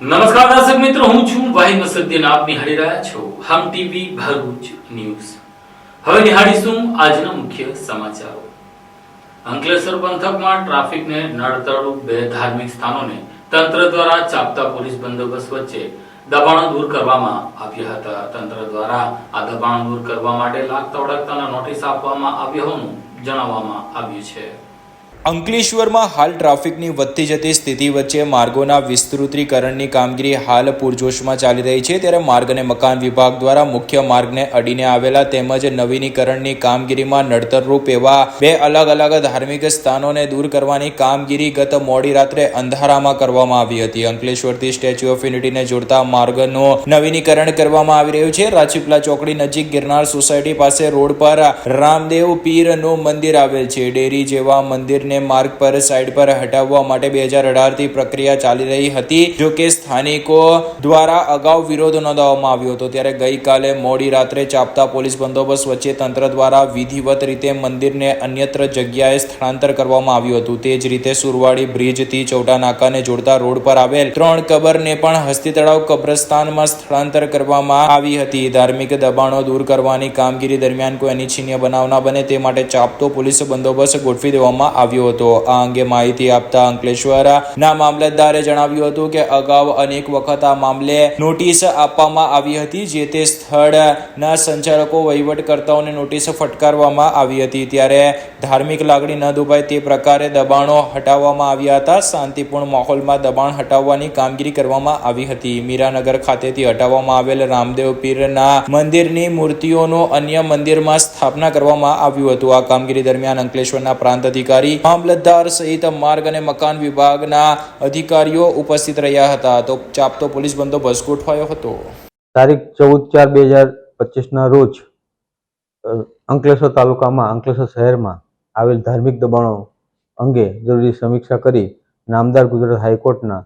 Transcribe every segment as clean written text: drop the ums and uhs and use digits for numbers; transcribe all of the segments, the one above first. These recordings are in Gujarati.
નમસ્કાર દર્શક મિત્રો, હું છું વાહિદ મસદ્દીન. આપ નિહાળી રહ્યા છો હમ ટીવી ભરૂચ ન્યૂઝ. હવે નિહાળીશું આજના મુખ્ય સમાચારો. અંકલેશ્વર પંથકમાં ટ્રાફિકને નડતરરૂપ બે ધાર્મિક સ્થાનોને તંત્ર દ્વારા ચાપતા પોલીસ બંદોબસ્ત વચ્ચે દબાણો દૂર કરવામાં આવ્યા હતા. તંત્ર દ્વારા આ દબાણો દૂર કરવા માટે લાગતા વળગતાના નોટિસ આપવામાં આવ્યા હોવાનું જણાવવામાં આવ્યું છે. અંકલેશ્વરમાં હાલ ટ્રાફિકની વધતી જતી સ્થિતિ વચ્ચે માર્ગોના વિસ્તૃતીકરણની કામગીરી હાલ પૂરજોશમાં ચાલી રહી છે. ત્યારે માર્ગ અને મકાન વિભાગ દ્વારા મુખ્ય માર્ગને અડીને આવેલા તેમજ નવીનીકરણની કામગીરીમાં નડતરરૂપ એવા બે અલગ અલગ ધાર્મિક સ્થાનોને દૂર કરવાની કામગીરી ગત મોડી રાત્રે અંધારામાં કરવામાં આવી હતી. અંકલેશ્વરથી સ્ટેચ્યુ ઓફ યુનિટીને જોડતા માર્ગનું નવીનીકરણ કરવામાં આવી રહ્યું છે. રાજપીપળા ચોકડી નજીક ગિરનાર સોસાયટી પાસે રોડ પર રામદેવ પીરનું મંદિર આવેલ છે. ડેરી જેવા મંદિર માર્ગ પર સાઈડ પર હટાવવા માટે 2018 થી પ્રક્રિયા ચાલી રહી હતી. જો કે સ્થાનિકો દ્વારા અગાઉ વિરોધ નોંધાવવામાં આવ્યો હતો. ત્યારે ગઈકાલે મોડી રાત્રે ચાપતા પોલીસ બંદોબસ્ત વચ્ચે તંત્ર દ્વારા વિધિવત રીતે મંદિરને અન્યત્ર જગ્યાએ સ્થળાંતર કરવામાં આવ્યું હતું. તે જ રીતે સુરવાડી બ્રિજ થી ચૌટા નાકાને જોડતા રોડ પર આવેલ 3 કબરને પણ હસ્તી તળાવ કબ્રસ્તાનમાં સ્થળાંતર કરવામાં આવી હતી. ધાર્મિક દબાણો દૂર કરવાની કામગીરી દરમિયાન કોઈ અનિચ્છનીય બનાવ ન બને તે માટે ચાપતો પોલીસ બંદોબસ્ત ગોઠવી દેવામાં આવ્યો હતો. આ અંગે માહિતી આપતા અંકલેશ્વરના મામલતદારે જણાવ્યું હતું કે અગાઉ અનેક વખત આ મામલે નોટિસ આપવામાં આવી હતી. જે તે સ્થળના સંચાલકો વહીવટકર્તાઓને નોટિસ ફટકારવામાં આવી હતી. ત્યારે ધાર્મિક લાગણી ન દુભાય તે પ્રકારે દબાણો હટાવવામાં આવ્યા હતા. શાંતિપૂર્ણ માહોલમાં દબાણ હટાવવાની કામગીરી કરવામાં આવી હતી. મીરાનગર ખાતેથી હટાવવામાં આવેલ રામદેવ પીરના મંદિરની મૂર્તિઓનું અન્ય મંદિરમાં સ્થાપના કરવામાં આવ્યું હતું. આ કામગીરી દરમિયાન અંકલેશ્વરના પ્રાંત અધિકારી, મામલતદાર સહિત માર્ગ અને મકાન વિભાગના અધિકારીઓ ઉપસ્થિત રહ્યા હતા. તો ચાપતો પોલીસ બંદોબસ્ત ગોઠવાયો હતો. તારીખ 14/4/2025 ના રોજ અંકલેશ્વર તાલુકામાં અંકલેશ્વર શહેરમાં આવેલ ધાર્મિક દબાણો અંગે જરૂરી સમીક્ષા કરી નામદાર ગુજરાત હાઈકોર્ટના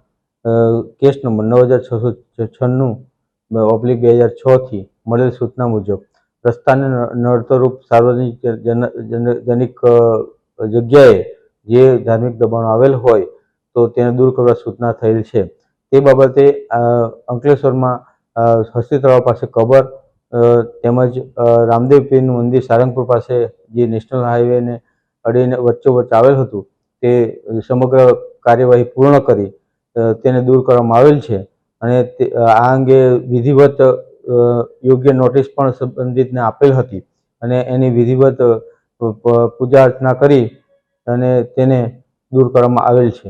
કેસ નંબર 9696/2006 થી મળેલ સૂચના મુજબ રસ્તાને નડતરરૂપ સાર્વજનિક જગ્યાએ જે ધાર્મિક દબાણો આવેલ હોય તો તેને દૂર કરવા સૂચના થયેલ છે. તે બાબતે અંકલેશ્વરમાં હસ્તી તળાવ પાસે કબર તેમજ રામદેવ પીરનું મંદિર સારંગપુર પાસે જે નેશનલ હાઈવેને અડીને વચ્ચોવચ્ચ આવેલ હતું તે સમગ્ર કાર્યવાહી પૂર્ણ કરી તેને દૂર કરવામાં આવેલ છે. અને આ અંગે વિધિવત યોગ્ય નોટિસ પણ સંબંધિતને આપેલ હતી અને એની વિધિવત પૂજા અર્ચના કરી અને તેને દૂર કરવામાં આવેલ છે.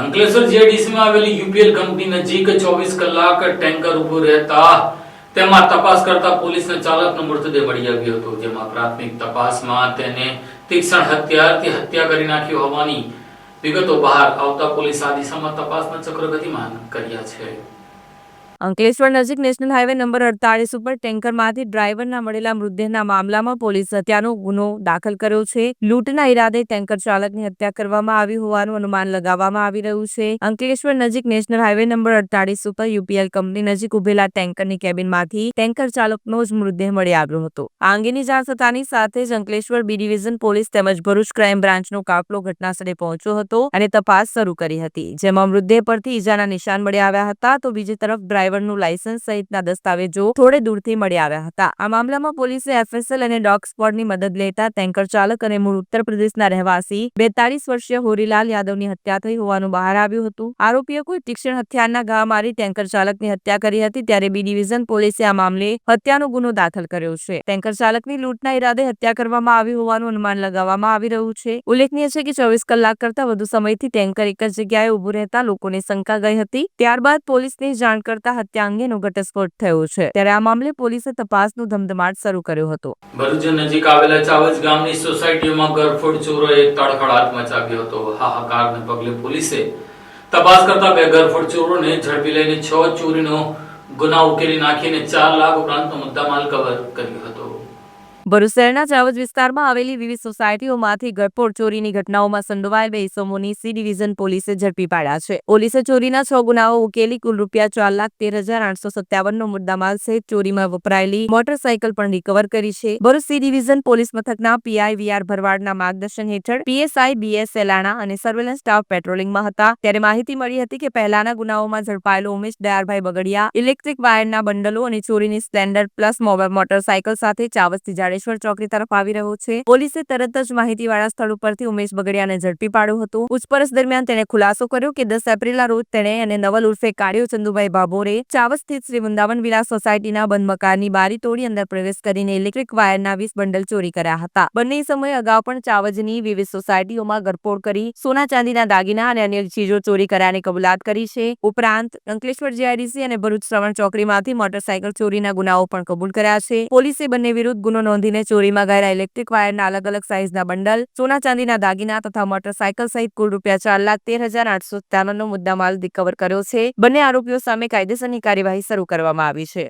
અંકલેશ્વર જીઆઈડીસીમાં આવેલી યુપીએલ કંપની નજીક 24 કલાક ટેન્કર ઉભું રહેતા તેમાં તપાસ કરતા પોલીસને ચાલકનો મૃતદેહ મળી આવ્યો હતો. જેમાં પ્રાથમિક તપાસમાં તેને તીક્ષ્ણ હથિયારથી હત્યા કરી નાખી હોવાની વિગતો બહાર આવતા પોલીસ આ દિશામાં તપાસના ચક્ર ગતિમાન કર્યા છે. અંકલેશ્વર નજીક નેશનલ હાઈવે નંબર 48 ઉપર ટેન્કરમાંથી ડ્રાઈવરના મળેલા મૃતદેહના મામલામાં પોલીસ હત્યાનો ગુનો દાખલ કર્યો છે. લૂંટના ઈરાદે ટેન્કર ચાલકની હત્યા કરવામાં આવી હોવાનું અનુમાન લગાવવામાં આવી રહ્યું છે. અંકલેશ્વર નજીક નેશનલ હાઈવે નંબર 48 ઉપર યુપીએલ કંપની નજીક ઉભેલા ટેન્કરની કેબિનમાંથી ટેન્કર ચાલકનો જ મૃતદેહ મળી આવ્યો હતો. આ અંગેની જાણ થતાની સાથે જ અંકલેશ્વર બી ડિવિઝન પોલીસ તેમજ ભરૂચ ક્રાઇમ બ્રાન્ચનો કાફલો ઘટનાસ્થળે પહોંચ્યો હતો અને તપાસ શરૂ કરી હતી. જેમાં મૃતદેહ પરથી ઈજાના નિશાન મળી આવ્યા હતા. તો બીજી તરફ ડ્રાઈવરનું લાયસન્સ સહિતના દસ્તાવેજો થોડે દૂરથી મળી આવ્યા હતા. આ મામલામાં પોલીસે એફએસએલ અને ડોગ સ્ક્વોડની મદદ લેતા ટેન્કર ચાલક અને મૂળ ઉત્તર પ્રદેશના રહેવાસી 42 વર્ષીય હોરીલાલ યાદવની હત્યા થઈ હોવાનું બહાર આવ્યું હતું. આરોપીએ કોઈ તીક્ષ્ણ હથિયારના ઘા મારી ટેન્કર ચાલકની હત્યા કરી હતી. ત્યારે બી ડિવિઝન પોલીસે આ મામલે હત્યાનો ગુનો દાખલ કર્યો છે. ટેન્કર ચાલકની લૂંટના ઈરાદે હત્યા કરવામાં આવી હોવાનું અનુમાન લગાવવામાં આવી રહ્યું છે. ઉલ્લેખનીય છે કે 24 કલાક કરતા વધુ સમયથી ટેન્કર એક જ જગ્યાએ ઉભું રહેતા લોકોને શંકા ગઈ હતી. ત્યારબાદ પોલીસને જાણ કરતા હત્યા અંગેનો ઘટસ્ફોટ થયો છે. ત્યારે આ મામલે પોલીસે તપાસનો ધમધમાટ શરૂ કર્યો હતો. ભરૂચ નજીક આવેલા ચાવજ ગામની સોસાયટીમાં ગરફોડ ચોરોએ તડખડાટ મચાવ્યો હતો. હાહાકારને પગલે પોલીસે તપાસ કરતા બે ગરફોડ ચોરોને ઝડપી લઈને 6 ચોરીનો ગુના ઉકેલી નાખીને 4 લાખ ઉપરાંતનો મુદ્દામાલ કવર કર્યો હતો. ભરૂચ શહેરના ચાવજ વિસ્તારમાં આવેલી વિવિધ સોસાયટીઓમાંથી ઘરફોડ ચોરીની ઘટનાઓમાં સંડોવાયેલ 2 ઇસમોની સી ડિવિઝન પોલીસે ઝડપી પાડ્યા છે. પોલીસે ચોરીના 6 ગુનાઓ ઉકેલી કુલ રૂપિયા 4,13,857નો મુદ્દામાલ સહિત ચોરીમાં વપરાયેલી મોટરસાયકલ પણ રિકવર કરી છે. ભરૂચ સી ડિવિઝન પોલીસ મથકના પીઆઈ વીઆર ભરવાડના માર્ગદર્શન હેઠળ પીએસઆઈ બીએસ સેલાણા અને સર્વેલન્સ સ્ટાફ પેટ્રોલિંગમાં હતા ત્યારે માહિતી મળી હતી કે પહેલાના ગુનાઓમાં ઝડપાયેલો ઉમેશ દયાળભાઈ બગડિયા ઇલેક્ટ્રિક વાયરના બંડલો અને ચોરીની સ્પ્લેન્ડર પ્લસ મોટરસાયકલ સાથે ચાવસથી જાડેશ્વર ચોકડી તરફ આવી રહ્યો છે. પોલીસે તરત જ માહિતીવાળા સ્થળ ઉપરથી ઉમેશ બગડિયાને ઝડપી પાડ્યો હતો. પૂછપરછ દરમિયાન તેણે ખુલાસો કર્યો કે 10 એપ્રિલના રોજ તેણે અને નવલ ઉર્ફે કાળિયો ચંદુભાઈ ભાભોરે ચાવસ સ્થિત શ્રી વૃંદાવન વિલાસ સોસાયટીના બંધ મકાનની બારી તોડી અંદર પ્રવેશ કરીને ઇલેક્ટ્રિક વાયરના 20 બંડલ ચોરી કર્યા હતા. બંને સમયે અગાઉ પણ ચાવજની વિવિધ સોસાયટીઓમાં ઘરફોડ કરી સોના ચાંદીના દાગીના અને અન્ય ચીજો ચોરી કર્યાની કબૂલાત કરી છે. ઉપરાંત અંકલેશ્વર જીઆઈડીસી અને ભરૂચ શ્રવણ ચોકડીમાંથી મોટરસાયકલ ચોરીના ગુનાઓ પણ કબૂલ કર્યા છે. પોલીસે બંને વિરુદ્ધ ગુનો નોંધીને ચોરીમાં ગયેલા ઇલેક્ટ્રિક વાયરના અલગ અલગ સાઇઝના બંડલ, સોના ચાંદીના દાગીના તથા મોટરસાયકલ સહિત કુલ રૂપિયા 4,13,857નો મુદ્દામાલ રિકવર કર્યો છે. બંને આરોપીઓ સામે કાયદેસરની કાર્યવાહી શરૂ કરવામાં આવી છે.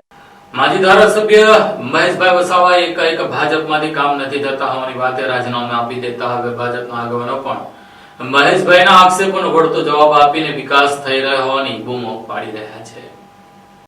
માજી ધારાસભ્ય મહેશભાઈ વસાવાએ એક ભાજપમાંથી કામ નથી થતા હોવાની વાતે રાજીનામું આપી દેતા હવે ભાજપના આગેવાનો પણ મહેશભાઈના આક્ષેપોનો વળતો જવાબ આપીને વિકાસ થઈ રહ્યો હોવાની બૂમો પાડી રહ્યા છે.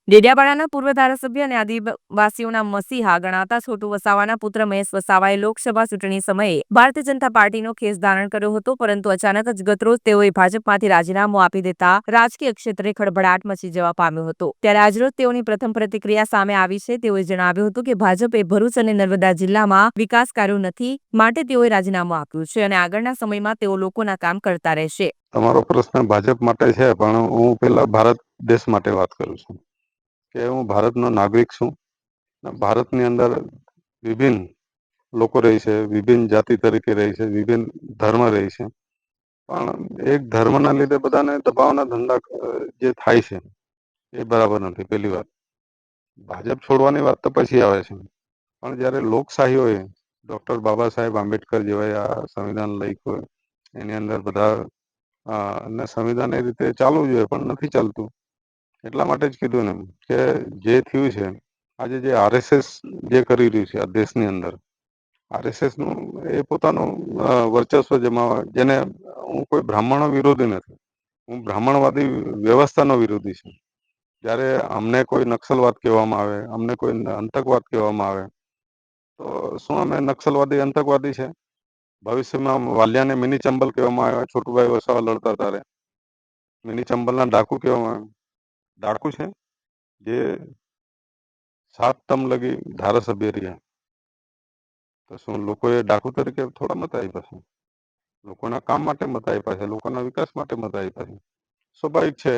ડેડિયાપાડાના પૂર્વ ધારાસભ્ય અને આદિવાસીઓના મસીહા ગણાતા છોટુ વસાવાના પુત્ર મહેશ વસાવાએ લોકસભા ચૂંટણી સમયે ભારતીય જનતા પાર્ટીનો ખેસ ધારણ કર્યો હતો પરંતુ અચાનક જ ગતરોજ તેઓએ ભાજપમાંથી રાજીનામું આપી દેતા રાજકીય ક્ષેત્રે ખળભળાટ મચી જવા પામ્યો હતો. ત્યારે આજરોજ તેઓની પ્રથમ પ્રતિક્રિયા સામે આવી છે. તેઓએ જણાવ્યું હતું કે ભાજપે ભરૂચ અને નર્મદા જિલ્લામાં વિકાસ કર્યો નથી, માટે તેઓએ રાજીનામું આપ્યું છે અને આગળના સમયમાં તેઓ લોકોના કામ કરતા રહેશે. તમારો પ્રશ્ન ભાજપ માટે છે, પણ હું પહેલા ભારત દેશ માટે વાત કરું છું કે હું ભારતનો નાગરિક છું. ભારતની અંદર વિભિન્ન લોકો રહે છે, વિભિન્ન જાતિ તરીકે રહે છે, વિભિન્ન ધર્મ રહે છે, પણ એક ધર્મના લીધે બધાને દબાવના ધંધા જે થાય છે એ બરાબર નથી. પહેલી વાત, ભાજપ છોડવાની વાત તો પછી આવે છે, પણ જ્યારે લોકશાહી હોય, ડોક્ટર બાબા સાહેબ આંબેડકર જેવા આ સંવિધાન લખ્યું હોય એની અંદર બધા અને સંવિધાન એ રીતે ચાલવું જોઈએ પણ નથી ચાલતું. એટલા માટે જ કીધું ને કે જે થયું છે આજે જે આરએસએસ જે કરી રહ્યું છે આ દેશની અંદર, આરએસએસ નું એ પોતાનું વર્ચસ્વ જમાવવા, જેને હું કોઈ બ્રાહ્મણો વિરોધી નથી, હું બ્રાહ્મણવાદી વ્યવસ્થાનો વિરોધી છું. જ્યારે અમને કોઈ નક્સલવાદ કહેવામાં આવે, અમને કોઈ આતંકવાદ કહેવામાં આવે તો શું અમે નક્સલવાદી આતંકવાદી છે? ભવિષ્યમાં વાલિયાને મિની ચંબલ કહેવામાં આવ્યા, છોટુભાઈ વસાવા લડતા ત્યારે મિની ચંબલના ડાકુ કહેવામાં આવે. ડાકુ છે જે 7 ટર્મ લગી ધારાસભ્ય રહ્યા, તો શું લોકોએ ડાકુ તરીકે થોડા મત આપ્યા છે? લોકોના કામ માટે મત આપ્યા છે, લોકોના વિકાસ માટે મત આપ્યા છે. સ્વાભાવિક છે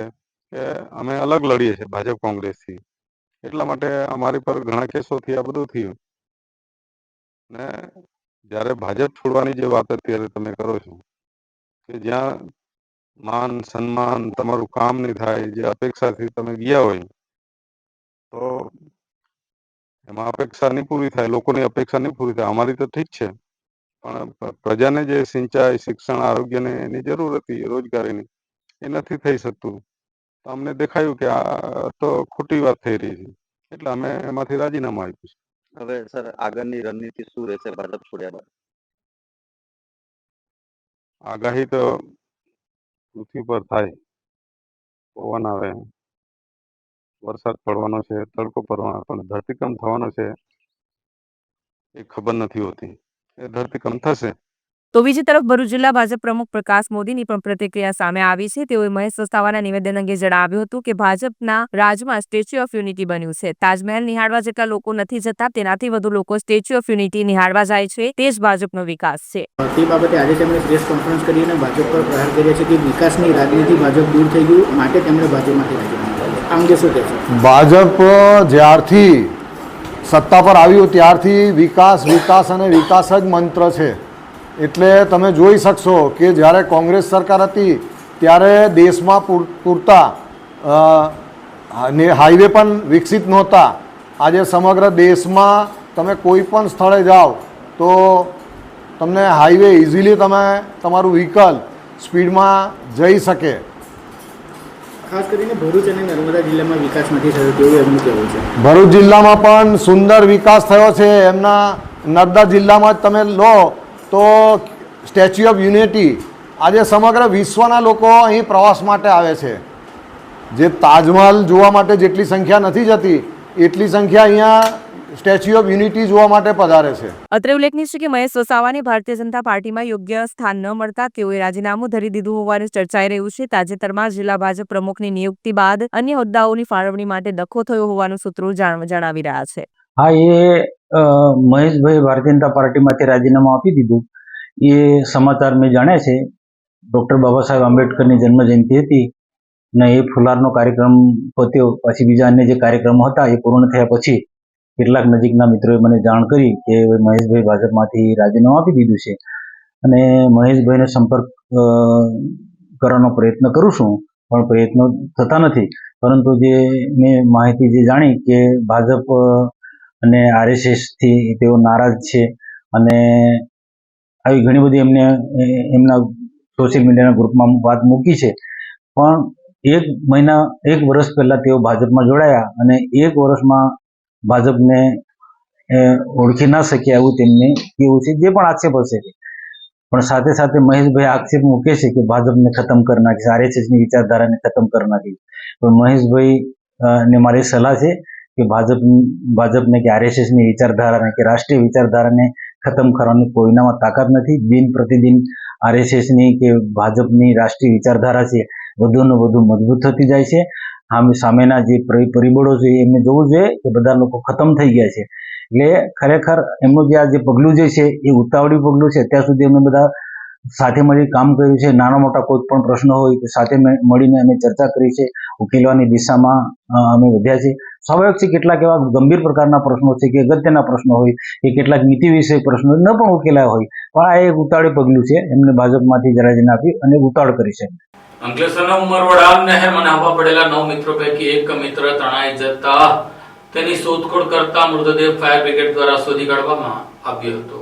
કે અમે અલગ લડીએ છીએ ભાજપ કોંગ્રેસથી, એટલા માટે અમારી પર ઘણા કેસો થયા, બધું થયું. ને જ્યારે ભાજપ છોડવાની જે વાત અત્યારે તમે કરો છો કે જ્યાં માન સન્માન તમારું કામ નહીં થાય, જે અપેક્ષાથી તમે ગયા હોય તો એમાં અપેક્ષા નહીં પૂરી થાય, લોકોની અપેક્ષા નહીં પૂરી થાય. અમારી તો ઠીક છે, પણ પ્રજાને જે સિંચાઈ, શિક્ષણ, આરોગ્યને એની જરૂર હતી, રોજગારીની, એ નથી થઈ શકતું. તો અમને દેખાયું કે આ તો ખોટી વાત થઈ રહી છે, એટલે અમે એમાંથી રાજીનામું આપ્યું છે. હવે સર આગળની રણનીતિ શું રહેશે ભાજપ છોડ્યા બાદ? આગાહી તો પૃથ્વી પર થાય, પવન આવે, વરસાદ પડવાનો છે, તડકો પડવાનો, પણ ધરતીકંપ થવાનો છે એ ખબર નથી હોતી. એ ધરતીકંપ થશે. તો બીજી તરફ ભરૂચ જિલ્લા ભાજપ પ્રમુખ પ્રકાશ મોદીની પણ પ્રતિક્રિયા સામે આવી છે. તેઓએ મહેશ વસાવાના નિવેદન અંગે જણાવ્યું હતું કે ભાજપના રાજમાં સ્ટેચ્યુ ઓફ યુનિટી બન્યું છે. તાજમહેલ નિહાળવા જેટલા લોકો નથી જતા, તેનાથી વધુ લોકો સ્ટેચ્યુ ઓફ યુનિટી નિહાળવા જાય છે. તે જ ભાજપનો વિકાસ છે. તે બાબતે આજે તેમણે પ્રેસ કોન્ફરન્સ કરીને ભાજપ પર પ્રહાર કર્યા છે કે વિકાસની રાજનીતિ ભાજપ દૂર થઈ ગયું, માટે તેમણે ભાજપમાંથી રાજીનામું આપ્યું. આ અંગે શું કહેશો? ભાજપ જ્યારથી સત્તા પર આવ્યું ત્યારથી વિકાસ વિકાસ અને વિકાસ જ મંત્ર છે. એટલે તમે જોઈ શકશો કે જ્યારે કોંગ્રેસ સરકાર હતી ત્યારે દેશમાં પૂરતા હાઈવે પણ વિકસિત નહોતા. આજે સમગ્ર દેશમાં તમે કોઈ પણ સ્થળે જાઓ તો તમને હાઈવે ઇઝીલી તમે તમારું વ્હીકલ સ્પીડમાં જઈ શકે. ખાસ કરીને ભરૂચ અને નર્મદા જિલ્લામાં વિકાસ નથી થયો તેવું એમનું કહેવું છે. ભરૂચ જિલ્લામાં પણ સુંદર વિકાસ થયો છે. એમના નર્મદા જિલ્લામાં જ તમે લો તો સ્ટેચ્યુ ઓફ યુનિટી આજે સમગ્ર વિશ્વના લોકો અહીં પ્રવાસ માટે આવે છે. જે તાજમહલ જોવા માટે જેટલી સંખ્યા નથી જતી એટલી સંખ્યા અહીંયા સ્ટેચ્યુ ઓફ યુનિટી જોવા માટે પધારે છે. અત્રે ઉલ્લેખનીય છે કે મહેશ વસાવાને ભારતીય જનતા પાર્ટીમાં યોગ્ય સ્થાન ન મળતા તેઓએ રાજીનામું ધરી દીધું હોવાનું ચર્ચાઈ રહ્યું છે. તાજેતરમાં જિલ્લા ભાજપ પ્રમુખની નિયુક્તિ બાદ અન્ય હોદ્દાઓની ફાળવણી માટે ડખો થયો હોવાનું સૂત્રો જણાવી રહ્યા છે. હા, એ મહેશભાઈ ભારતીય જનતા પાર્ટીમાંથી રાજીનામું આપી દીધું એ સમાચાર મેં જાણ્યા છે. ડૉક્ટર બાબા સાહેબ આંબેડકરની જન્મ જયંતિ હતી અને એ ફુલારનો કાર્યક્રમ પત્યો, પછી બીજા અન્ય જે કાર્યક્રમો હતા એ પૂર્ણ થયા પછી કેટલાક નજીકના મિત્રોએ મને જાણ કરી કે મહેશભાઈ ભાજપમાંથી રાજીનામું આપી દીધું છે અને મહેશભાઈને સંપર્ક કરવાનો પ્રયત્ન કરું છું, પણ પ્રયત્નો થતા નથી. પરંતુ જે મેં માહિતી જે જાણી કે ભાજપ અને RSSથી તેઓ નારાજ છે અને આવી ઘણી બધી એમના સોશિયલ મીડિયાના ગ્રુપમાં વાત મૂકી છે. પણ એક વર્ષ પહેલા તેઓ ભાજપમાં જોડાયા અને એક વર્ષમાં ભાજપને ઓળખી ના શક્યા એવું તેમને કેવું છે, જે પણ આક્ષેપ હશે. પણ સાથે સાથે મહેશભાઈ આક્ષેપ મૂકે છે કે ભાજપને ખતમ કરી નાખી, RSSની વિચારધારાને ખતમ કરી નાખી. પણ મહેશભાઈ ને મારી સલાહ છે કે ભાજપને કે RSSની વિચારધારાને કે રાષ્ટ્રીય વિચારધારાને ખતમ કરવાની કોઈનામાં તાકાત નથી. દિન પ્રતિદિન RSSની કે ભાજપની રાષ્ટ્રીય વિચારધારા છે વધુને વધુ મજબૂત થતી જાય છે. સામેના જે પરિબળો છે એમને જોવું જોઈએ કે બધા લોકો ખતમ થઈ ગયા છે. એટલે ખરેખર એમનું જે આ જે પગલું જે છે એ ઉતાવળી પગલું છે. અત્યાર સુધી અમે બધા સાથે મળી કામ કર્યું છે. નાના મોટા કોઈ પણ પ્રશ્ન હોય તો સાથે મળીને અમે ચર્ચા કરી છે, ઉકેલવાની દિશામાં અમે વધ્યા છે. સ્વાભાવિક છે કેટલાક એવા ગંભીર પ્રકારના પ્રશ્નો છે કે અગત્યના પ્રશ્નો હોય કે કેટલાક નીતિ વિષય પ્રશ્નો ન પણ ઉકેલાયા હોય, પણ આ એક ઉતાવળી પગલું છે. એમને ભાજપમાંથી રાજીનામું આપી અને ઉતાવળ કરી છે. અંકલેશ્વરના ઉમરવાડા નહેરમાં નાહવા પડેલા 9 મિત્રો પૈકી એક મિત્ર તણાઈ જતા તેની શોધખોળ કરતા મૃતદેહ ફાયર બ્રિગેડ દ્વારા શોધી કાઢવામાં આવ્યો હતો.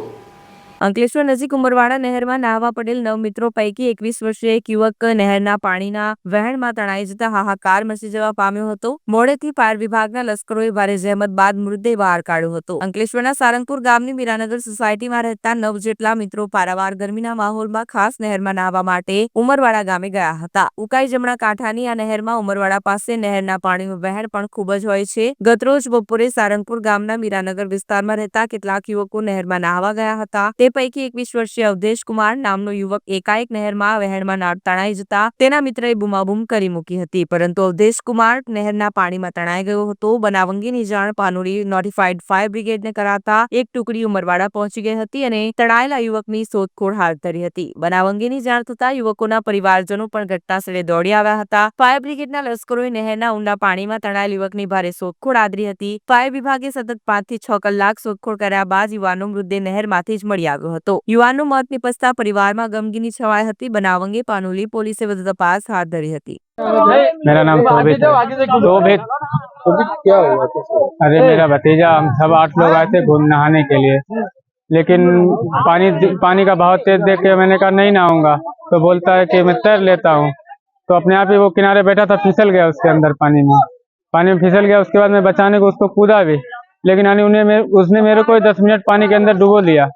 અંકલેશ્વર નજીક ઉમરવાડા નહેરમાં નાહવા પડેલ 9 મિત્રો પૈકી 21 વર્ષીય એક યુવક નહેરના પાણીના વહેણમાં તણાઈ જતા હાહાકાર મચી જવા પામ્યો હતો. મોડેથી ફાયર વિભાગના લશ્કરોએ ભારે જહેમત બાદ મૃતદેહ બહાર કાઢ્યો હતો. અંકલેશ્વરના સારંગપુર ગામની મીરાનગર સોસાયટીમાં રહેતા 9 જેટલા મિત્રો પારાવાર ગરમીના માહોલમાં ખાસ નહેરમાં નાહવા માટે ઉમરવાડા ગામે ગયા હતા. ઉકાઈ જમણા કાંઠાની આ નહેરમાં ઉમરવાડા પાસે નહેરના પાણીનું વહેણ પણ ખૂબ જ હોય છે. ગતરોજ બપોરે સારંગપુર ગામના મીરાનગર વિસ્તારમાં રહેતા કેટલાક યુવકો નહેરમાં નાહવા ગયા હતા. તે પૈકી 21 વર્ષીય અવધેશ કુમાર નામનો યુવક એકાએક નહેરમાં વહેણમાં તણાઈ જતા તેના મિત્રએ બૂમાબૂમ કરી મૂકી હતી, પરંતુ અવધેશ કુમાર નહેરના પાણીમાં તણાઈ ગયો હતો. બનાવ અંગેની જાણ પાનોલી નોટિફાઈડ ફાયર બ્રિગેડને કરાતા એક ટુકડી ઉમરવાડા પહોંચી ગઈ હતી અને તણાયેલા યુવકની શોધખોળ હાથ ધરી હતી. બનાવ અંગેની જાણ થતા યુવકોના પરિવારજનો પણ ઘટનાસ્થળે દોડી આવ્યા હતા. ફાયર બ્રિગેડના લશ્કરોએ નહેરના ઊંડા પાણીમાં તણાયેલ યુવકની ભારે શોધખોળ આદરી હતી. ફાયર વિભાગે સતત 5 થી 6 કલાક શોધખોળ કર્યા બાદ યુવાનનો મૃતદેહ નહેરમાંથી જ મળી આવ્યો હતો. યુવાનનું મોત નિપજતા પરિવારમાં ગમગીની છવાઈ હતી. બનાવ અંગે પાનોલી પોલીસે વધુ તપાસ હાથ ધરી હતી. मेरा नाम शोभित है। शोभित क्या हुआ? अरे मेरा भतीजा, हम सब 8 लोग आए थे घूम नहाने के लिए, लेकिन पानी का बहाव तेज देख के मैंने कहा नहीं नहाऊंगा, तो बोलता है कि मैं तैर लेता हूँ। तो अपने आप ही वो किनारे बैठा था, फिसल गया उसके अंदर पानी में फिसल गया। उसके बाद मैं बचाने को उसको कूदा भी, लेकिन उसने मेरे को 10 मिनट पानी के अंदर डुबो दिया।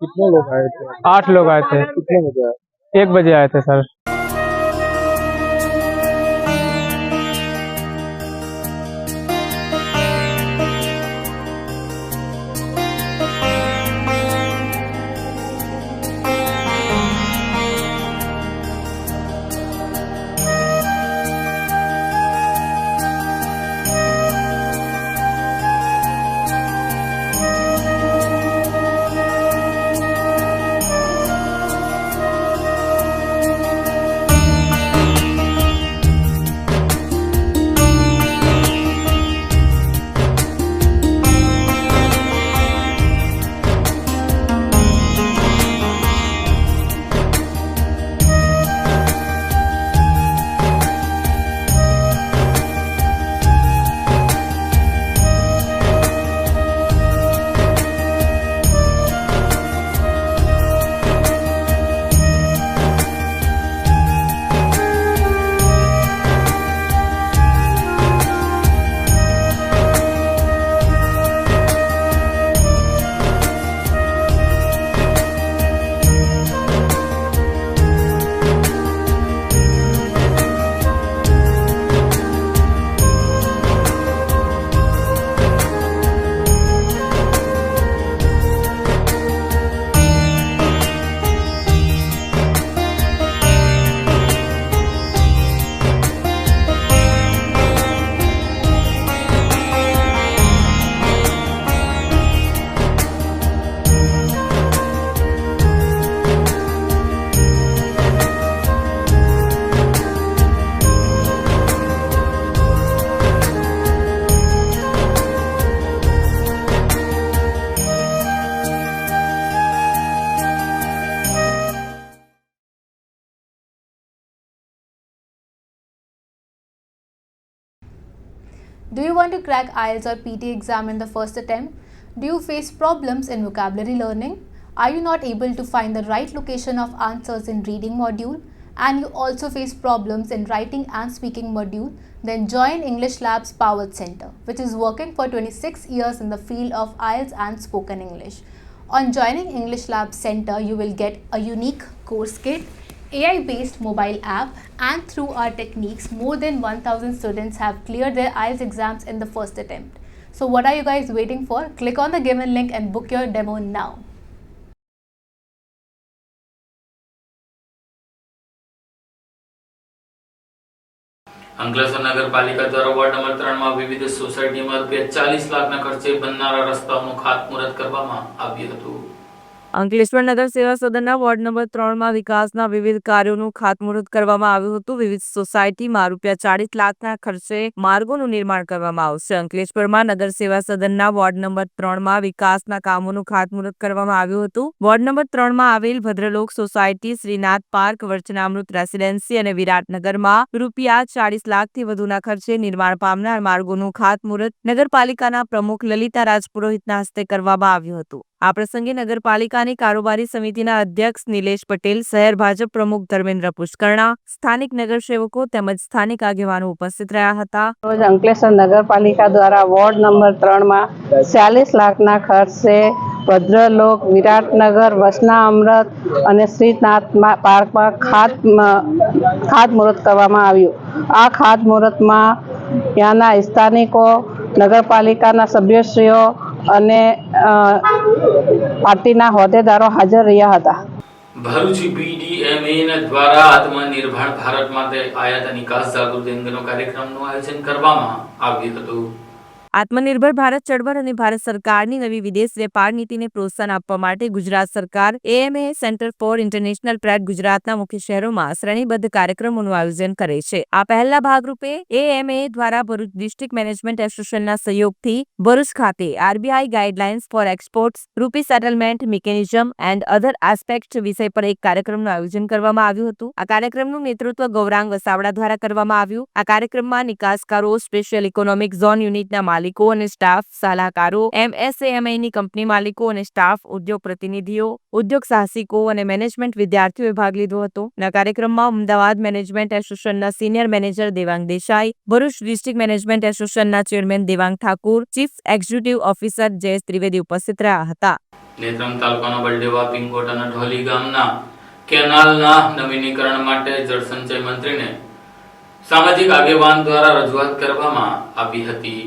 कितने लोग आए थे? 8 लोग आए थे। कितने बजे आए? 1 बजे आए थे sir. Do you want to crack IELTS or PT exam in the first attempt? Do you face problems in vocabulary learning? Are you not able to find the right location of answers in reading module? And you also face problems in writing and speaking module? Then join English Lab's Powered Center, which is working for 26 years in the field of IELTS and spoken English. On joining English Lab Center, you will get a unique course kit, AI-based mobile app, and through our techniques, more than 1,000 students have cleared their IELTS exams in the first attempt. So what are you guys waiting for? Click on the given link and book your demo now. Ankleshwar નગરપાલિકા દ્વારા વોર્ડ નંબર 3 માં વિવિધ સોસાયટીમાં ₹40 લાખના ખર્ચે બનનારા રસ્તાઓનું ખાતમુહૂર્ત કરવામાં આવ્યું હતું. અંકલેશ્વર નગર સેવા સદનના વોર્ડ નંબર 3માં વિકાસના વિવિધ કાર્યોનું ખાતમુહૂર્ત કરવામાં આવ્યું હતું. વિવિધ સોસાયટીમાં ₹40 લાખના ખર્ચે માર્ગોનું નિર્માણ કરવામાં આવશે. અંકલેશ્વરમાં નગર સેવા સદનના વોર્ડ નંબર 3માં વિકાસના કામોનું ખાતમુહૂર્ત કરવામાં આવ્યું હતું. વોર્ડ નંબર 3માં આવેલ ભદ્રલોક સોસાયટી, શ્રીનાથ પાર્ક, વર્ચનામૃત રેસિડેન્સી અને વિરાટનગરમાં ₹40 લાખથી વધુના ખર્ચે નિર્માણ પામનાર માર્ગોનું ખાતમુહૂર્ત નગરપાલિકાના પ્રમુખ લલિતા રાજપુરોહિતના હસ્તે કરવામાં આવ્યું હતું. આ પ્રસંગે નગરપાલિકાની કારોબારી સમિતિના અધ્યક્ષ નિલેશ પટેલ, શહેર ભાજપ પ્રમુખ ધર્મેન્દ્ર પુષ્કરણા, સ્થાનિક નગરસેવકો તેમજ સ્થાનિક આગેવાનો ઉપસ્થિત રહ્યા હતા. રોજ અંકલેશ્વર નગરપાલિકા દ્વારા વોર્ડ નંબર 3માં 40 લાખના ખર્ચે ભદ્રલોક, વિરાટનગર, વસનામૃત અને શ્રીનાથ પાર્કમાં ખાતમુહૂર્ત કરવામાં આવ્યું. આ ખાતમુહૂર્તમાં ત્યાંના સ્થાનિકો, નગરપાલિકાના સભ્યશ્રીઓ અને પાર્ટીના હોદ્દેદારો હાજર રહ્યા હતા. ભરૂચ BDMA દ્વારા આત્મનિર્ભર ભારત માટે આયાત નિકાસ જાગૃતિ અંગેનો કાર્યક્રમનું આયોજન કરવામાં આવ્યું હતું. આત્મનિર્ભર ભારત ચળવળ અને ભારત સરકારની નવી વિદેશ વેપાર નીતિને પ્રોત્સાહન આપવા માટે ગુજરાત સરકાર AMA centre for international trade ગુજરાતના મુખ્ય શહેરોમાં શ્રેણીબદ્ધ કાર્યક્રમોનું આયોજન કરે છે. આ પહેલા ભાગરૂપે AMA દ્વારા ભરૂચ ડિસ્ટ્રિક્ટ મેનેજમેન્ટ એસોસિએશનના સહયોગથી ભરૂચ ખાતે RBI ગાઈડલાઇન્સ ફોર એક્સપોર્ટ્સ, રૂપી settlement mechanism and other aspect વિષય પર એક કાર્યક્રમનું આયોજન કરવામાં આવ્યું હતું. આ કાર્યક્રમનું નેતૃત્વ ગૌરાંગ વસાવડા દ્વારા કરવામાં આવ્યું. આ કાર્યક્રમમાં નિકાસકારો, સ્પેશિયલ ઇકોનોમિક ઝોન યુનિટના માલિકો અને સ્ટાફ, સલાહકારો, MSAMIની કંપની માલિકો અને સ્ટાફ, ઉદ્યોગ પ્રતિનિધિઓ, ઉદ્યોગ સાહસિકો અને મેનેજમેન્ટ વિદ્યાર્થીઓએ ભાગ લીધો હતો. આ કાર્યક્રમમાં અમદાવાદ મેનેજમેન્ટ એસોસિએશનના senior manager Devang Desai, Bharuch district management એસોસિએશનના chairman Devang Thakur, chief executive officer Jayesh Trivedi ઉપસ્થિત રહ્યા હતા. નેત્રંગ તાલુકાના બલડેવા, પિંગોટ અને ઢોલી ગામના કેનાલના નવીનીકરણ માટે જળસંચય મંત્રીને સામાજિક આગેવાન દ્વારા રજૂઆત કરવામાં આવી હતી.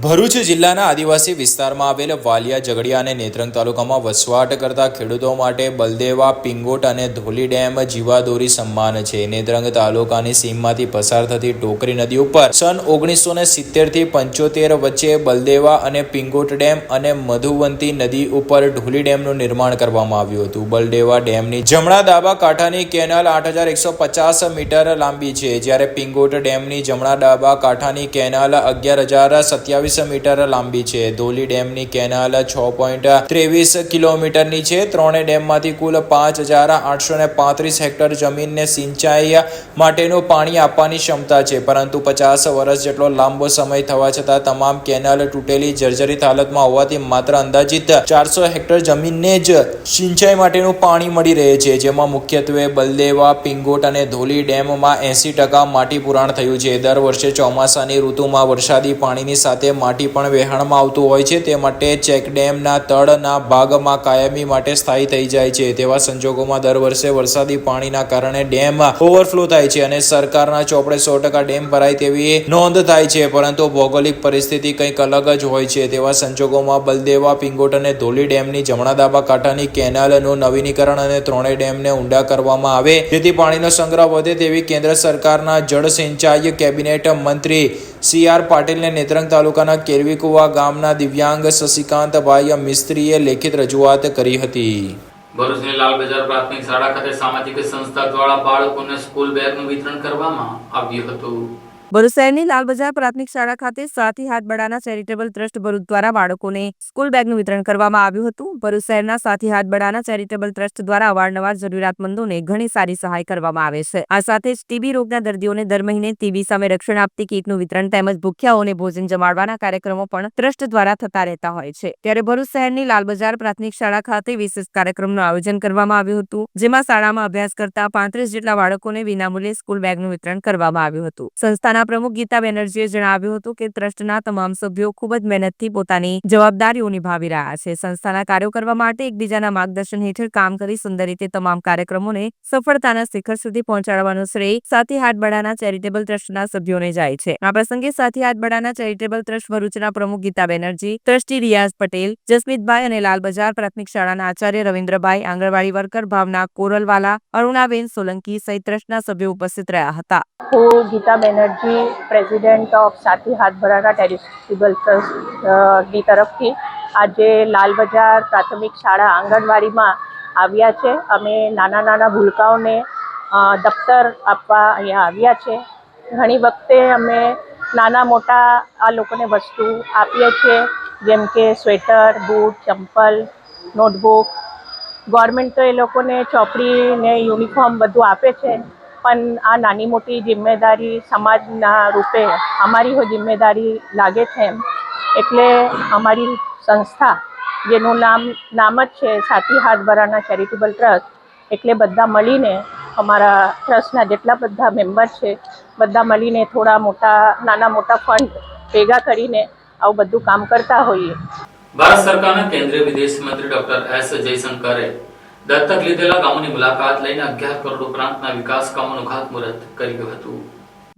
ભરૂચ જિલ્લાના આદિવાસી વિસ્તારમાં આવેલ વાલિયા, ઝઘડિયા અને નેત્રંગ તાલુકામાં વસવાટ કરતા ખેડૂતો માટે બલદેવા, પિંગોટ અને ધોલી ડેમ જીવાદોરી સમાન છે. નેત્રંગ તાલુકાની સીમમાંથી પસાર થતી ટોકરી નદી ઉપર સન 1970 થી 75 વચ્ચે બલદેવા અને પિંગોટ ડેમ અને મધુવંતી નદી ઉપર ઢોલી ડેમનું નિર્માણ કરવામાં આવ્યું હતું. બલદેવા ડેમની જમણા ડાબા કાંઠાની કેનાલ 8150 મીટર લાંબી છે, જ્યારે પિંગોટ ડેમની જમણા ડાબા કાંઠાની કેનાલ 11027 મીટર લાંબી છે. ધોલી ડેમની કેનાલ 6.23 કિલોમીટરની છે. ત્રણે ડેમમાંથી કુલ 5835 હેક્ટર જમીનને સિંચાઈ માટેનું પાણી આપવાની ક્ષમતા છે, પરંતુ 50 વર્ષ જેટલો લાંબો સમય થવા છતાં તમામ કેનાલ તૂટેલી જર્જરિત હાલતમાં હોવાથી માત્ર અંદાજિત 400 હેક્ટર જમીનને જ સિંચાઈ માટેનું પાણી મળી રહે છે, જેમાં મુખ્યત્વે બલદેવા, પિંગોટ અને ધોલી ડેમમાં 80% માટી પુરાણ થયું છે. દર વર્ષે ચોમાસાની ઋતુમાં વરસાદી પાણીની સાથે માટી પણ વહેણમાં આવતું હોય છે, તે માટે ચેકડેમના તળના ભાગમાં કાયમી માટે સ્થાયી થઈ જાય છે. તેવા સંજોગોમાં દર વર્ષે વરસાદી પાણીના કારણે ડેમ ઓવરફ્લો થાય છે અને સરકારના ચોપડે 100% ડેમ ભરાય તેવી નોંધ થાય છે, પરંતુ ભૌગોલિક પરિસ્થિતિ કંઈક અલગ જ હોય છે. તેવા સંજોગોમાં બલદેવા, પિંગોટ અને ધોલી ડેમની જમણા ડાબા કાંઠાની કેનાલનું નવીનીકરણ અને ત્રણેય ડેમને ઊંડા કરવામાં આવે જેથી પાણીનો સંગ્રહ વધે તેવી કેન્દ્ર સરકારના જળ સિંચાઈ કેબિનેટ મંત્રી CR પાટીલને નેત્રંગ તાલુકાના કેરવીકુવા ગામના દિવ્યાંગ શશિકાંતભાઈ મિસ્ત્રીએ લેખિત રજૂઆત કરી હતી. ભરૂચની લાલ બજાર પ્રાથમિક શાળા ખાતે સામાજિક સંસ્થા દ્વારા બાળકોને સ્કૂલ બેગનું વિતરણ કરવામાં આવ્યું હતું. ભરૂચ શહેરની લાલ બજાર પ્રાથમિક શાળા ખાતે સાથી હાથ બડાના ચેરિટેબલ ટ્રસ્ટ ભરૂચ દ્વારા બાળકોને સ્કૂલ બેગનું વિતરણ કરવામાં આવ્યું હતું. ભરૂચ શહેરના સાથી હાથ બડાના ચેરિટેબલ ટ્રસ્ટ દ્વારા અવારનવાર જરૂરિયાતમંદોને ઘણી સારી સહાય કરવામાં આવે છે. આ સાથે જ ટીબી રોગના દર્દીઓને દર મહિને ટીબી સામે રક્ષણ આપતી કીટનું વિતરણ તેમજ ભૂખ્યાઓને ભોજન જમાડવાના કાર્યક્રમો પણ ટ્રસ્ટ દ્વારા થતા રહેતા હોય છે. ત્યારે ભરૂચ શહેરની લાલ બજાર પ્રાથમિક શાળા ખાતે વિશેષ કાર્યક્રમનું આયોજન કરવામાં આવ્યું હતું, જેમાં શાળામાં અભ્યાસ કરતા 35 જેટલા બાળકોને વિનામૂલ્યે સ્કૂલ બેગનું વિતરણ કરવામાં આવ્યું હતું. સંસ્થાના પ્રમુખ ગીતા બેનર્જીએ જણાવ્યું હતું કે ટ્રસ્ટના તમામ સભ્યો ખૂબ જ મહેનતથી પોતાની જવાબદારીઓ નિભાવી રહ્યા છે. સંસ્થાના કાર્યો કરવા માટે એકબીજાના માર્ગદર્શન હેઠળ કામ કરી સુંદર રીતે તમામ કાર્યક્રમોને સફળતાના શિખર સુધી પહોંચાડવાનો શ્રેય સાથી હાથ બડાના ચેરિટેબલ ટ્રસ્ટના સભ્યોને જાય છે. આ પ્રસંગે સાથી હાથ બડાના ચેરિટેબલ ટ્રસ્ટ ભરૂચના પ્રમુખ ગીતા બેનર્જી, ટ્રસ્ટી રિયાઝ પટેલ, જસમીતભાઈ અને લાલ બજાર પ્રાથમિક શાળાના આચાર્ય રવિન્દ્રભાઈ, આંગણવાડી વર્કર ભાવના કોરલવાલા, અરુણાબેન સોલંકી સહિત ટ્રસ્ટના સભ્યો ઉપસ્થિત રહ્યા હતા. હું ગીતા બેનર્જી, પ્રેસિડેન્ટ ઓફ સાથી હાથ બડાના ચેરિટેબલ ટ્રસ્ટની તરફથી આજે લાલ બજાર પ્રાથમિક શાળા આંગણવાડીમાં આવ્યા છે. અમે નાના ભૂલકાઓને દફતર આપવા અહીંયા આવ્યા છે. ઘણી વખતે અમે નાના મોટા આ લોકોને વસ્તુ આપીએ છીએ, જેમ કે સ્વેટર, બૂટ, ચંપલ, નોટબુક. ગવર્મેન્ટ તો એ લોકોને ચોપડી ને યુનિફોર્મ બધું આપે છે, પણ આ નાની મોટી જિમ્મેદારી સમાજના રૂપે અમારી જિમ્મેદારી લાગે છે. એટલે અમારી સંસ્થા, જેનું નામ જ છે સાથી હાથ બડાના ચેરિટેબલ ટ્રસ્ટ, એટલે બધા મળીને અમારા ટ્રસ્ટના જેટલા બધા મેમ્બર છે બધા મળીને નાના મોટા ફંડ ભેગા કરીને આવું બધું કામ કરતા હોઈએ. ભારત સરકારના કેન્દ્રીય વિદેશ મંત્રી ડોક્ટર એસ જયશંકરે દત્તક લીધેલા ગામોની મુલાકાત લઈને 11 કરોડ ઉપરાંતના વિકાસ કામોનું ખાતમુહૂર્ત કર્યું હતું.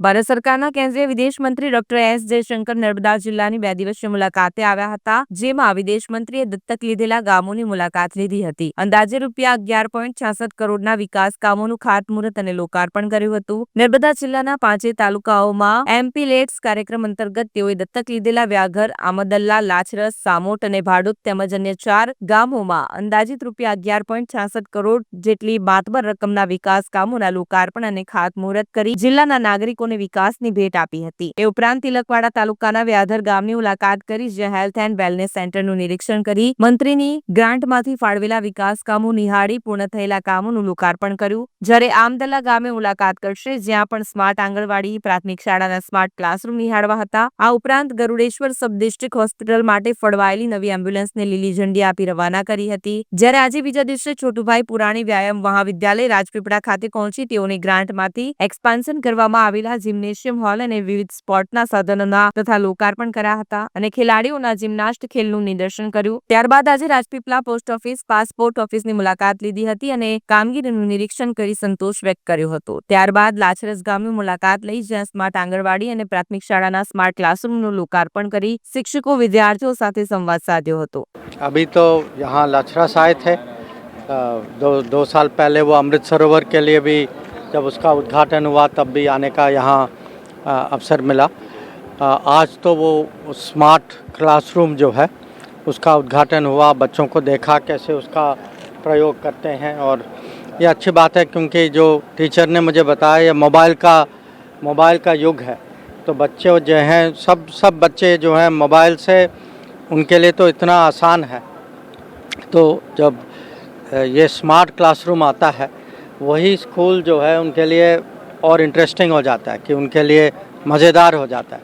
ભારત સરકારના કેન્દ્રીય વિદેશ મંત્રી ડોક્ટર એસ જયશંકર નર્મદા જિલ્લાની 2 દિવસીય મુલાકાતે આવ્યા હતા, જેમાં વિદેશ મંત્રીએ દત્તક લીધેલા ગામોની મુલાકાત લીધી હતી. અંદાજે રૂપિયા 11.66 કરોડના વિકાસ કામોનું ખાતમુહૂર્ત અને લોકાર્પણ કર્યું હતું. નર્મદા જિલ્લાના 5 તાલુકાઓમાં એમપીલેટ્સ કાર્યક્રમ અંતર્ગત તેઓએ દત્તક લીધેલા વ્યાઘર, આમદલ્લા, લાચરસ, સામોટ અને ભાડુત તેમજ અન્ય 4 ગામોમાં અંદાજિત રૂપિયા 11.66 કરોડ જેટલી માતબર રકમના વિકાસ કામોના લોકાર્પણ અને ખાતમુહૂર્ત કરી જિલ્લાના નાગરિકો વિકાસની ભેટ આપી હતી. એ ઉપરાંત તિલકવાડા તાલુકાના વ્યાધર ગામની મુલાકાત કરી જ્યાં હેલ્થ એન્ડ વેલનેસ સેન્ટરનું નિરીક્ષણ કરી મંત્રીની ગ્રાન્ટમાંથી ફાળવેલા વિકાસ કામો નિહાળી પૂર્ણ થયેલા કામોનું લોકાર્પણ કર્યું. જ્યારે આમદલ્લા ગામે મુલાકાત કરશે, જ્યાં પણ સ્માર્ટ આંગણવાડી, પ્રાથમિક શાળાના સ્માર્ટ ક્લાસરૂમ નિહાળવા હતા. આ ઉપરાંત ગરુડેશ્વર સબ ડિસ્ટ્રિક્ટ હોસ્પિટલ માટે ફળવાયેલી નવી એમ્બ્યુલન્સને લીલી ઝંડી આપી રવાના કરી હતી. જ્યારે આજે બીજા દિવસે છોટુભાઈ પુરાણી વ્યાયામ મહાવિદ્યાલય રાજપીપળા ખાતે પહોંચી તેઓની ગ્રાન્ટમાંથી એક્સપાન્શન કરવામાં આવેલા જિમ્નેશિયમ હોલ અને વિવિધ સ્પોર્ટના સાધનોના તથા લોકાર્પણ કર્યા હતા અને ખેલાડીઓના જિમ્નાસ્ટ ખેલનું નિદર્શન કર્યું. ત્યારબાદ આજે રાજપીપળા પોસ્ટ ઓફિસ, પાસપોર્ટ ઓફિસની મુલાકાત લીધી હતી અને કામગીરીનું નિરીક્ષણ કરી સંતોષ વ્યક્ત કર્યો હતો. ત્યારબાદ લાચરસ ગામની મુલાકાત લઈ જ્યાં સ્માર્ટ આંગણવાડી અને પ્રાથમિક શાળાના સ્માર્ટ ક્લાસરૂમનું લોકાર્પણ કરી શિક્ષકો વિદ્યાર્થીઓ સાથે સંવાદ સાધ્યો હતો. अभी तो यहाँ लाचरस आए थे, 2 साल पहले वो अमृत सरोवर के लिए भी जब उसका उद्घाटन हुआ तब भी आने का यहाँ अवसर मिला. आज तो वो स्मार्ट क्लासरूम जो है उसका उद्घाटन हुआ, बच्चों को देखा कैसे उसका प्रयोग करते हैं और ये अच्छी बात है क्योंकि जो टीचर ने मुझे बताया ये मोबाइल का युग है, तो बच्चे जो हैं सब बच्चे जो हैं मोबाइल से उनके लिए तो इतना आसान है. तो जब ये स्मार्ट क्लासरूम आता है वही स्कूल जो है उनके लिए और इंटरेस्टिंग हो जाता है कि उनके लिए मज़ेदार हो जाता है.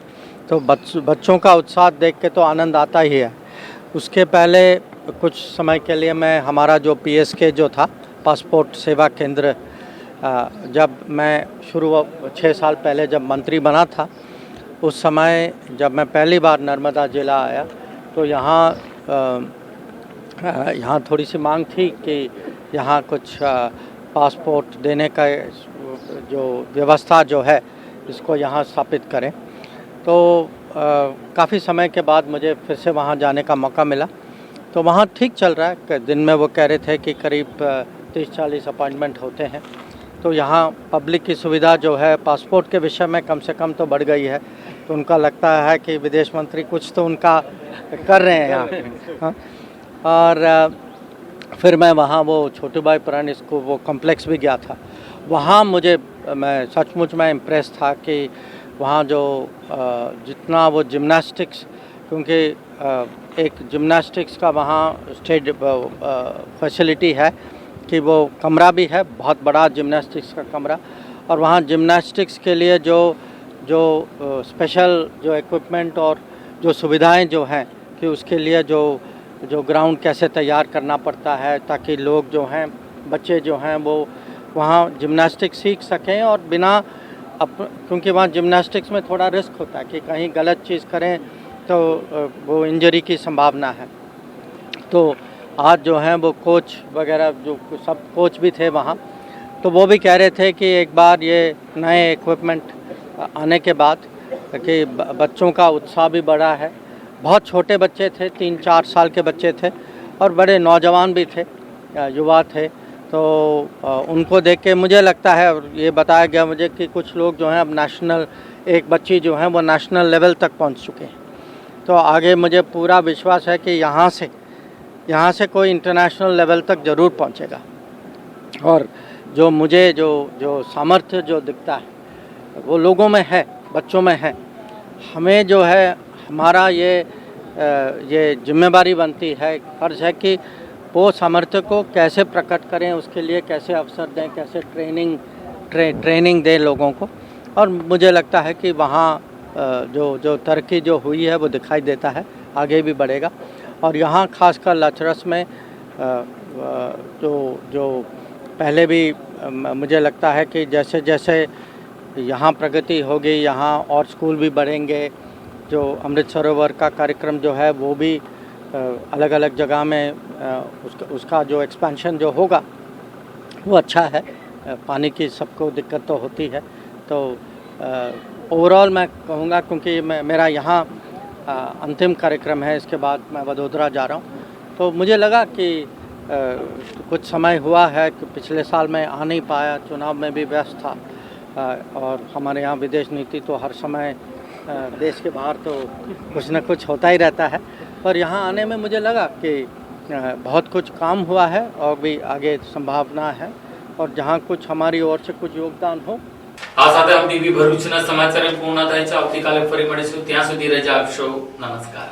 तो बच्चों का उत्साह देख के तो आनंद आता ही है. उसके पहले कुछ समय के लिए मैं हमारा जो PSK जो था पासपोर्ट सेवा केंद्र, जब मैं 6 साल पहले जब मंत्री बना था उस समय जब मैं पहली बार नर्मदा जिला आया तो यहाँ थोड़ी सी मांग थी कि यहाँ कुछ पासपोर्ट देने का जो व्यवस्था जो है इसको यहाँ स्थापित करें. तो काफ़ी समय के बाद मुझे फिर से वहाँ जाने का मौका मिला. तो वहाँ ठीक चल रहा है. दिन में वो कह रहे थे कि करीब 30-40 अपॉइंटमेंट होते हैं. तो यहाँ पब्लिक की सुविधा जो है पासपोर्ट के विषय में कम से कम तो बढ़ गई है. तो उनका लगता है कि विदेश मंत्री कुछ तो उनका कर रहे हैं यहाँ. और फिर मैं वहाँ वो छोटूभाई पुरानी स्कूल वो कॉम्प्लेक्स भी गया था. वहाँ मैं सचमुच में इम्प्रेस था कि वहाँ जो जितना वो जिम्नास्टिक्स, क्योंकि एक जिम्नास्टिक्स का वहाँ स्टेज फैसिलिटी है कि वो कमरा भी है, बहुत बड़ा जिम्नास्टिक्स का कमरा, और वहाँ जिम्नास्टिक्स के लिए जो जो स्पेशल जो इक्विपमेंट और जो सुविधाएं जो हैं कि उसके लिए जो ग्राउंड कैसे तैयार करना पड़ता है ताकि लोग जो हैं, बच्चे जो हैं वो वहाँ जिम्नास्टिक्स सीख सकें और बिना क्योंकि वहाँ जिम्नास्टिक्स में थोड़ा रिस्क होता है कि कहीं गलत चीज़ करें तो वो इंजरी की संभावना है। तो आज जो हैं वो कोच वगैरह जो सब कोच भी थे वहाँ, तो वो भी कह रहे थे कि एक बार ये नए इक्विपमेंट आने के बाद कि बच्चों का उत्साह भी बढ़ा है। बहुत छोटे बच्चे थे, 3-4 साल के बच्चे थे और बड़े नौजवान भी थे, युवा थे। तो उनको देख के मुझे लगता है, और ये बताया गया मुझे कि कुछ लोग जो हैं अब नेशनल, एक बच्ची जो हैं वो नेशनल लेवल तक पहुंच चुके हैं। तो आगे मुझे पूरा विश्वास है कि यहाँ से कोई इंटरनेशनल लेवल तक ज़रूर पहुंचेगा। और जो मुझे जो सामर्थ्य जो दिखता है वो लोगों में है, बच्चों में है। हमें जो है हमारा ये जिम्मेदारी बनती है, फ़र्ज़ है कि वो सामर्थ्य को कैसे प्रकट करें, उसके लिए कैसे अवसर दें, कैसे ट्रेनिंग दें लोगों को। और मुझे लगता है कि वहाँ जो तरक्की जो हुई है वो दिखाई देता है, आगे भी बढ़ेगा। और यहाँ खासकर लाचरस में जो पहले भी मुझे लगता है कि जैसे जैसे यहाँ प्रगति होगी, यहाँ और स्कूल भी बढ़ेंगे। जो अमृत सरोवर का कार्यक्रम जो है वो भी अलग अलग जगह में उसका जो एक्सपेंशन जो होगा वो अच्छा है। पानी की सबको दिक्कत तो होती है। तो ओवरऑल मैं कहूँगा, क्योंकि मेरा यहाँ अंतिम कार्यक्रम है, इसके बाद मैं वडोदरा जा रहा हूँ, तो मुझे लगा कि कुछ समय हुआ है कि पिछले साल मैं आ नहीं पाया, चुनाव में भी व्यस्त था। और हमारे यहाँ विदेश नीति तो हर समय देश के बाहर तो कुछ न कुछ होता ही रहता है, पर यहाँ आने में मुझे लगा कि बहुत कुछ काम हुआ है और भी आगे संभावना है, और जहाँ कुछ हमारी ओर से कुछ योगदान हो। આ સાથે हम ટીવી ભરૂચના સમાચાર પૂર્ણ થાય છે। આવતીકાલે ફરી મળીશું, ત્યાં સુધી રજા આપશો। નમસ્કાર।